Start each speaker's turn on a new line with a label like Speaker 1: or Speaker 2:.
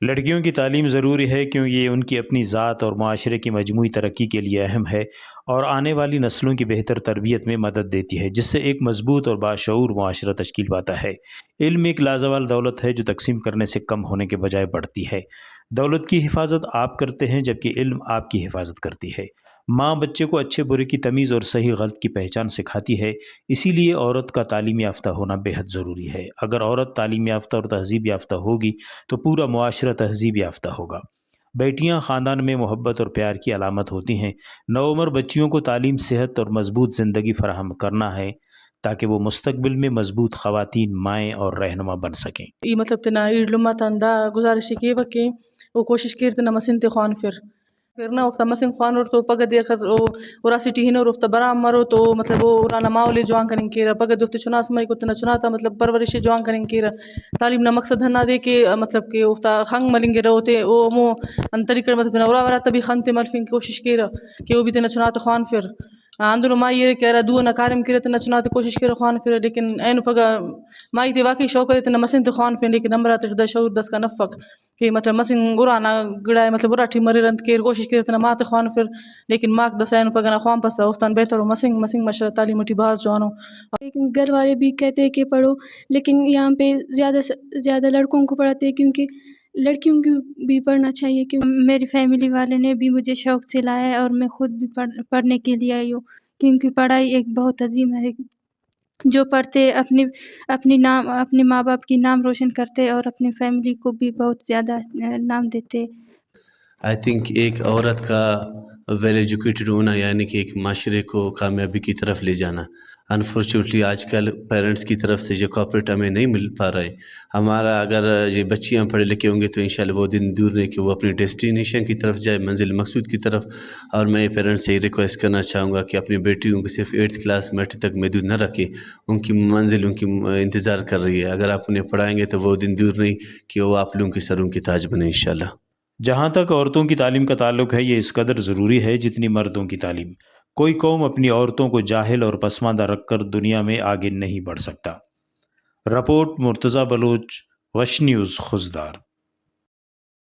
Speaker 1: لڑکیوں کی تعلیم ضروری ہے کیوں یہ ان کی اپنی ذات اور معاشرے کی مجموعی ترقی کے لیے اہم ہے اور آنے والی نسلوں کی بہتر تربیت میں مدد دیتی ہے، جس سے ایک مضبوط اور باشعور معاشرہ تشکیل پاتا ہے۔ علم ایک لازوال دولت ہے جو تقسیم کرنے سے کم ہونے کے بجائے بڑھتی ہے۔ دولت کی حفاظت آپ کرتے ہیں جبکہ علم آپ کی حفاظت کرتی ہے۔ ماں بچے کو اچھے برے کی تمیز اور صحیح غلط کی پہچان سکھاتی ہے، اسی لیے عورت کا تعلیم یافتہ ہونا بے حد ضروری ہے۔ اگر عورت تعلیم یافتہ اور تہذیب یافتہ ہوگی تو پورا معاشرہ تہذیب یافتہ ہوگا۔ بیٹیاں خاندان میں محبت اور پیار کی علامت ہوتی ہیں۔ نوعمر بچیوں کو تعلیم، صحت اور مضبوط زندگی فراہم کرنا ہے تاکہ وہ مستقبل میں مضبوط خواتین، مائیں اور رہنما بن سکیں۔
Speaker 2: ای مطلب تینا ایڑ لماتان دا گزارش کیوہ کہ او کوشش کیر تینا مسن تے خوان پھر نہ اوفتا مسن خوانور تو پگہ دے او اُرا سٹی ہنور اوفتا برام مرو تو مطلب او اُرانا ماحولے جوان کننگ کیرہ پگہ دے اوفتے چُناس مریکو تینا چُناتا مطلب پرورشے جوان کننگ کیرہ۔ تعلیم نا مقصد ہندا دے کہ مطلب کہ اوفتا خنگ ملنگرہ اوتے او ہمو انت طریقہ مطلب تینا اُرا وراتا بھی خن تے ملفنگ کوشش کیرہ کہ او بھی تینا چُناتا خوان پھر۔ ہندنو مائی ارے کہ ہرا دو ئنا کاریم کیرہ تینا چُناتے کوشش کیرہ خوان پھر لیکن اینو پگہ مائی تے واقعی شوق ہے تینا مسن تے خوان پھر لیکن ہمراتے دا شعور داسکا نفک کہ مطلب مسن اُرانا گڑائے مطلب اُراٹی مریر انت کیر کوشش کیرہ تینا ماتے خوان پھر لیکن ماک داسا اینو پگہ نا خوان پسہ اوفتان بہتر مسنگ ماشاء تعلیم ٹی بھاز جوانو۔
Speaker 3: لیکن گھر والے بھی کہتے ہیں کہ پڑھو، لیکن یہاں پہ زیادہ سے زیادہ لڑکوں کو پڑھاتے ہیں کیونکہ لڑکیوں کو بھی پڑھنا چاہیے، کیونکہ میری فیملی والے نے بھی مجھے شوق سے لایا ہے اور میں خود بھی پڑھنے کے لیے آئی ہوں، کیونکہ پڑھائی ایک بہت عظیم ہے۔ جو پڑھتے اپنے ماں باپ کی نام روشن کرتے اور اپنی فیملی کو بھی بہت زیادہ نام دیتے۔
Speaker 4: آئی تھنک ایک عورت کا ویل ایجوکیٹڈ ہونا یعنی کہ ایک معاشرے کو کامیابی کی طرف لے جانا۔ انفارچونیٹلی آج کل پیرنٹس کی طرف سے جو کوآپریٹ ہمیں نہیں مل پا رہا ہے۔ ہمارا اگر یہ بچیاں پڑھے لکھے ہوں گے تو انشاءاللہ وہ دن دور نہیں کہ وہ اپنی ڈیسٹینیشن کی طرف جائے، منزل مقصود کی طرف۔ اور میں پیرنٹس سے یہ ریکویسٹ کرنا چاہوں گا کہ اپنی بیٹیوں کو صرف 8th کلاس میٹرک تک محدود نہ رکھیں، ان کی منزل ان کی انتظار کر رہی ہے۔ اگر آپ انہیں پڑھائیں گے تو وہ دن دور نہیں کہ وہ آپ لوگوں کے سروں کی تاج بنے انشاءاللہ۔
Speaker 1: جہاں تک عورتوں کی تعلیم کا تعلق ہے، یہ اس قدر ضروری ہے جتنی مردوں کی تعلیم۔ کوئی قوم اپنی عورتوں کو جاہل اور پسماندہ رکھ کر دنیا میں آگے نہیں بڑھ سکتا۔ رپورٹ مرتضیٰ بلوچ، وش نیوز، خضدار۔